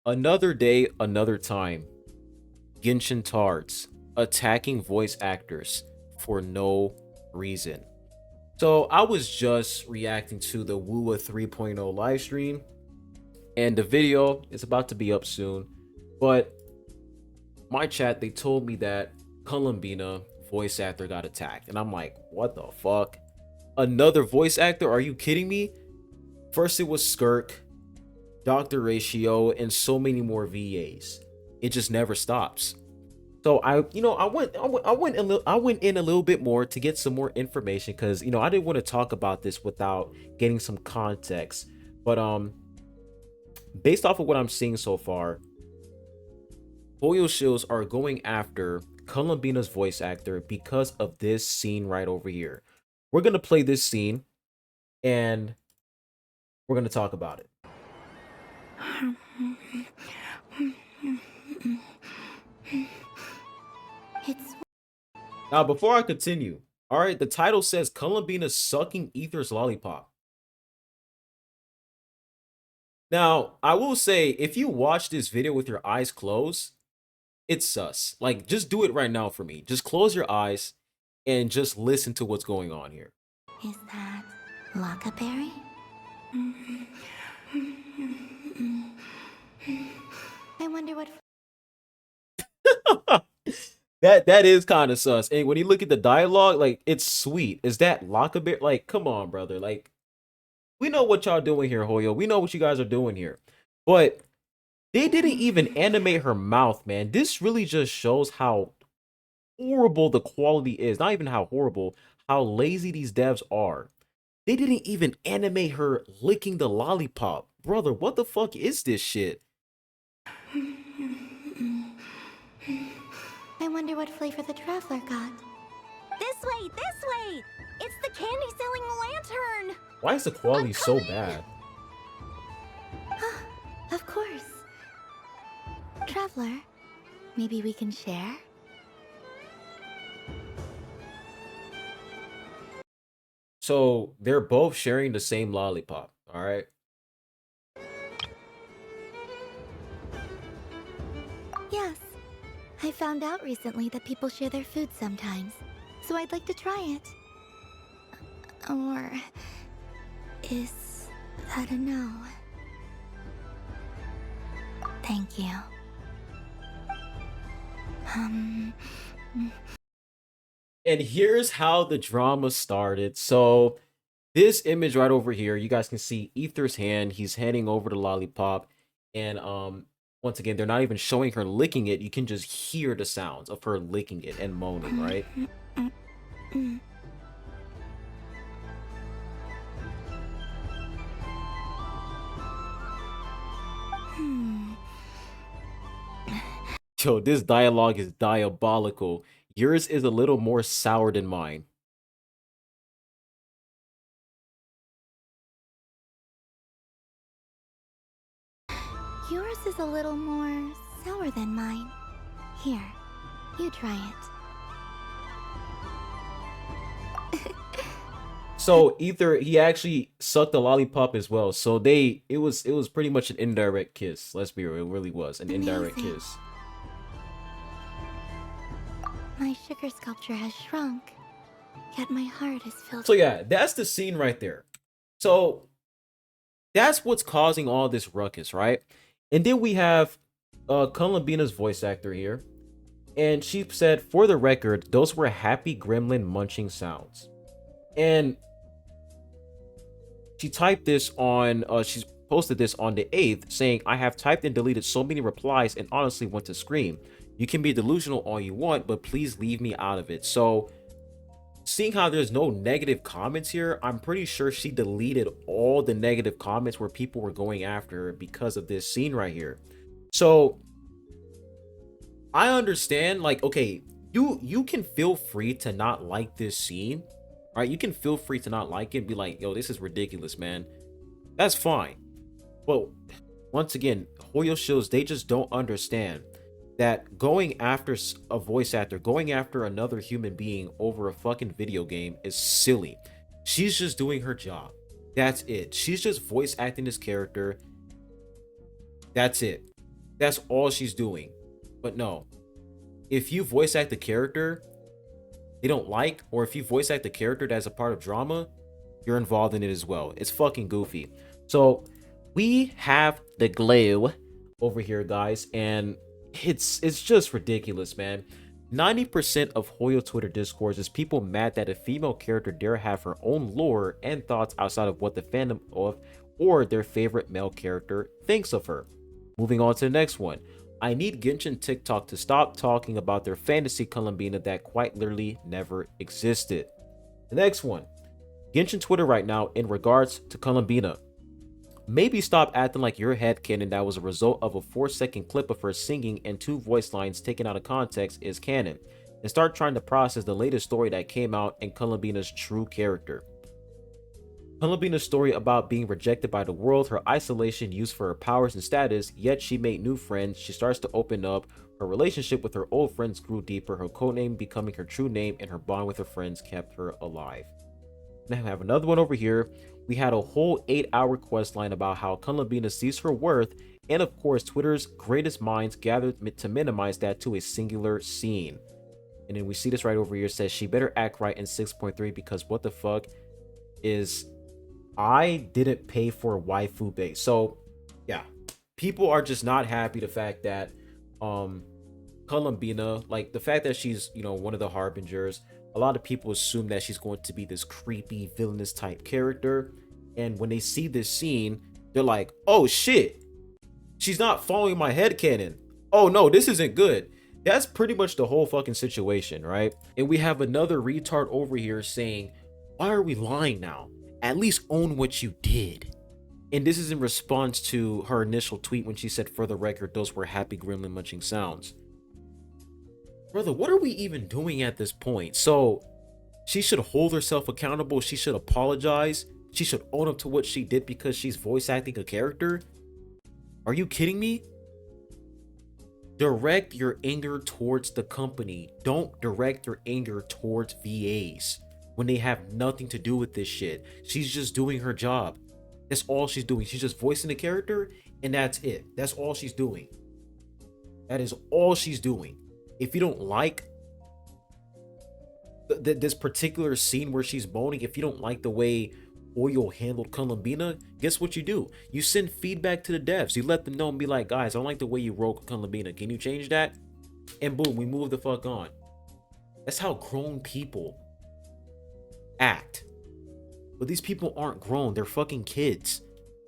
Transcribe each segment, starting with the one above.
Another day, another time. Genshin tards attacking voice actors for no reason. So I was just reacting to the Wua 3.0 live stream, and the video is about to be up soon. But my chat, they told me that Columbina voice actor got attacked, and I'm like, what the fuck? Another voice actor? Are you kidding me? First it was Skirk, Dr. Ratio, and so many more VAs. It just never stops. So I went in a little bit more to get some more information because I didn't want to talk about this without getting some context. But based off of what I'm seeing so far, Hoyo Shields are going after Columbina's voice actor because of this scene right over here. We're gonna play this scene and we're gonna talk about it. It's Now, before I continue, all right, the title says Columbina sucking Ether's lollipop. Now, I will say, if you watch this video with your eyes closed, it's sus. Like, just do it right now for me. Just close your eyes and just listen to what's going on here. Is that Lockaberry? I wonder what. That is kind of sus. And when you look at the dialogue, like, it's sweet. Is that Lockabit? Like, come on, brother. Like, we know what y'all doing here, Hoyo. We know what you guys are doing here. But they didn't even animate her mouth, man. This really just shows how horrible the quality is. Not even how horrible, how lazy these devs are. They didn't even animate her licking the lollipop. Brother, what the fuck is this shit? I wonder what flavor the traveler got. This way, this way! It's the candy-selling lantern! Why is the quality so bad? Of course. Traveler, maybe we can share? So they're both sharing the same lollipop, all right? Yes. I found out recently that people share their food sometimes, so I'd like to try it. Or is that a no? Thank you. And here's how the drama started. So this image right over here, you guys can see Ether's hand. He's handing over the lollipop. And once again, they're not even showing her licking it. You can just hear the sounds of her licking it and moaning, right? Yo, this dialogue is diabolical. Yours is a little more sour than mine. Yours is a little more sour than mine. Here, you try it. So Ether, he actually sucked the lollipop as well. So it was pretty much an indirect kiss. Let's be real, it really was an indirect Amazing. kiss. My sugar sculpture has shrunk, yet my heart is filled. So yeah, that's the scene right there. So that's what's causing all this ruckus, right? And then we have Columbina's voice actor here. And she said, for the record, those were happy gremlin munching sounds. And she typed this on, she's posted this on the 8th, saying, I have typed and deleted so many replies and honestly want to scream. You can be delusional all you want, but please leave me out of it. So, seeing how there's no negative comments here, I'm pretty sure she deleted all the negative comments where people were going after her because of this scene right here. So, I understand, like, okay, you can feel free to not like this scene, right? You can feel free to not like it and be like, yo, this is ridiculous, man. That's fine. But once again, Hoyo Shields, they just don't understand that going after a voice actor, going after another human being over a fucking video game is silly. She's just doing her job. That's it. She's just voice acting this character. That's it. That's all she's doing. But no, if you voice act the character they don't like, or if you voice act the character that's a part of drama, you're involved in it as well. It's fucking goofy. So we have the glue over here, guys, and it's just ridiculous, man. 90% of Hoyo Twitter discourse is people mad that a female character dare have her own lore and thoughts outside of what the fandom of or their favorite male character thinks of her. Moving on to the next one. I need Genshin TikTok to stop talking about their fantasy Columbina that quite literally never existed. The next one. Genshin Twitter right now in regards to Columbina. Maybe stop acting like your headcanon that was a result of a 4-second clip of her singing and 2 voice lines taken out of context is canon, and start trying to process the latest story that came out and Columbina's true character. Columbina's story about being rejected by the world, her isolation used for her powers and status, yet she made new friends, she starts to open up, her relationship with her old friends grew deeper, her codename becoming her true name, and her bond with her friends kept her alive. Now I have another one over here. We had a whole 8-hour quest line about how Columbina sees her worth, and of course Twitter's greatest minds gathered to minimize that to a singular scene. And then we see this right over here, says she better act right in 6.3 because what the fuck is I didn't pay for waifu base. So yeah, people are just not happy the fact that Columbina, like the fact that she's, you know, one of the harbingers, a lot of people assume that she's going to be this creepy villainous type character, and when they see this scene they're like, oh shit, she's not following my headcanon. Oh no, this isn't good. That's pretty much the whole fucking situation, right? And we have another retard over here saying, why are we lying now? At least own what you did. And this is in response to her initial tweet when she said, for the record, those were happy gremlin munching sounds. Brother, what are we even doing at this point? So she should hold herself accountable. She should apologize. She should own up to what she did because she's voice acting a character. Are you kidding me? Direct your anger towards the company. Don't direct your anger towards VAs when they have nothing to do with this shit. She's just doing her job. That's all she's doing. She's just voicing the character, and that's it. That's all she's doing. That is all she's doing. If you don't like this particular scene where she's moaning, if you don't like the way Oyo handled Columbina, guess what you do? You send feedback to the devs. You let them know and be like, guys, I don't like the way you wrote Columbina. Can you change that? And boom, we move the fuck on. That's how grown people act. But these people aren't grown. They're fucking kids.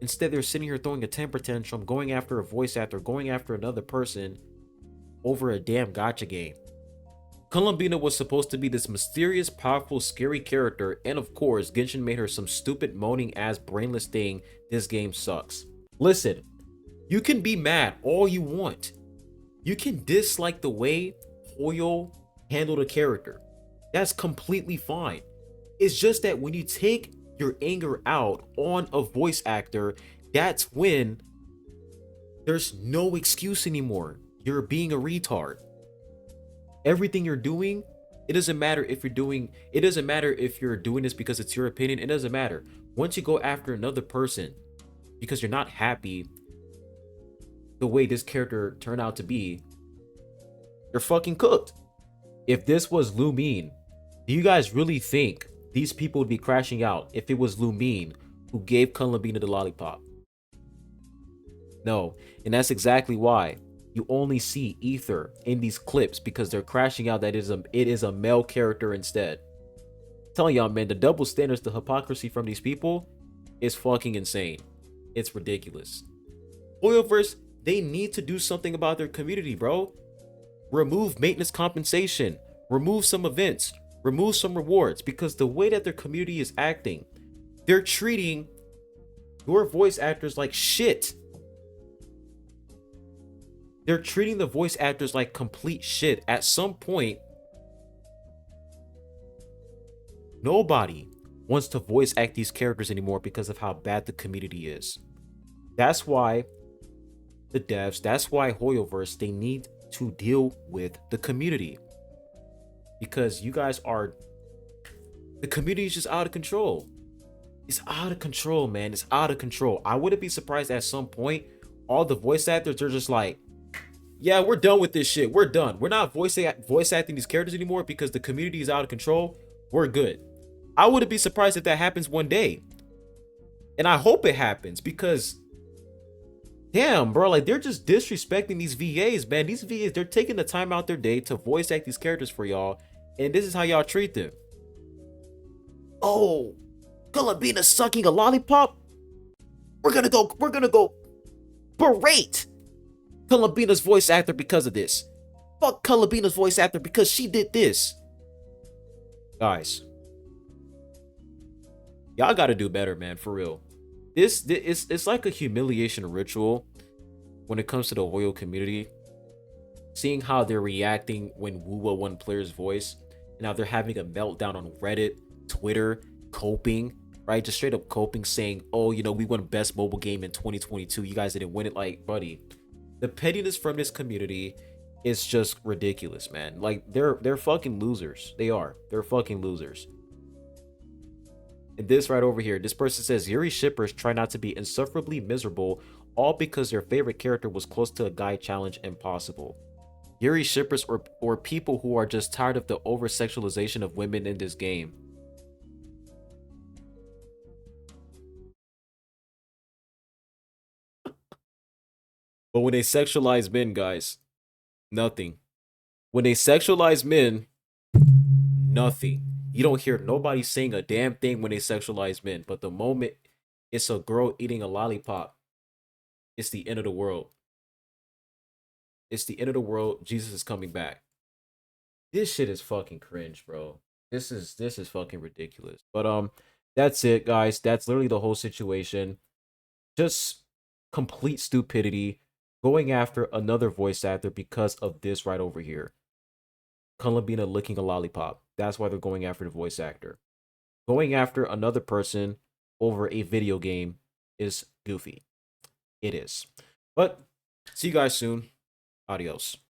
Instead, they're sitting here throwing a temper tantrum, going after a voice actor, going after another person over a damn gacha game. Columbina was supposed to be this mysterious, powerful, scary character, and of course, Genshin made her some stupid, moaning ass, brainless thing. This game sucks. Listen, you can be mad all you want. You can dislike the way Hoyo handled a character. That's completely fine. It's just that when you take your anger out on a voice actor, that's when there's no excuse anymore. You're being a retard. Everything you're doing, it doesn't matter if you're doing this because it's your opinion. It doesn't matter. Once you go after another person because you're not happy the way this character turned out to be, you're fucking cooked. If this was Lumine, do you guys really think these people would be crashing out if it was Lumine who gave Columbina the lollipop? No, and that's exactly why you only see Ether in these clips, because they're crashing out that it is a male character instead. I'm telling y'all, man, the double standards, the hypocrisy from these people is fucking insane. It's ridiculous. Hoyoverse, they need to do something about their community, bro. Remove maintenance compensation, remove some events, remove some rewards, because the way that their community is acting, they're treating your voice actors like shit. They're treating the voice actors like complete shit. At some point, nobody wants to voice act these characters anymore because of how bad the community is. That's why the devs, that's why Hoyoverse, they need to deal with the community. Because you guys are, the community is just out of control. It's out of control, man. It's out of control. I wouldn't be surprised at some point all the voice actors are just like, Yeah, we're done with this shit. We're done. We're not voice acting these characters anymore because the community is out of control. We're good. I wouldn't be surprised if that happens one day. And I hope it happens because damn, bro, like they're just disrespecting these VAs, man. These VAs, they're taking the time out their day to voice act these characters for y'all, and this is how y'all treat them. Oh, Columbina sucking a lollipop? We're gonna go berate Columbina's voice actor because of this. Fuck Columbina's voice actor because she did this. Guys, y'all gotta do better, man, for real. It's like a humiliation ritual when it comes to the Hoyo community. Seeing how they're reacting when Wuwa won player's voice, and now they're having a meltdown on Reddit, Twitter, coping, right? Just straight up coping, saying, "Oh, you know, we won best mobile game in 2022. You guys didn't win it." Like, buddy, the pettiness from this community is just ridiculous, man. Like, they're fucking losers. They are. They're fucking losers. And this right over here, this person says Yuri shippers try not to be insufferably miserable, all because their favorite character was close to a guy challenge impossible. Yuri shippers or people who are just tired of the over sexualization of women in this game. But when they sexualize men, guys, nothing. When they sexualize men, nothing. You don't hear nobody saying a damn thing when they sexualize men. But the moment it's a girl eating a lollipop, it's the end of the world. It's the end of the world. Jesus is coming back. This shit is fucking cringe, bro. This is fucking ridiculous. But that's it, guys. That's literally the whole situation. Just complete stupidity. Going after another voice actor because of this right over here. Columbina licking a lollipop. That's why they're going after the voice actor. Going after another person over a video game is goofy. It is. But see you guys soon. Adios.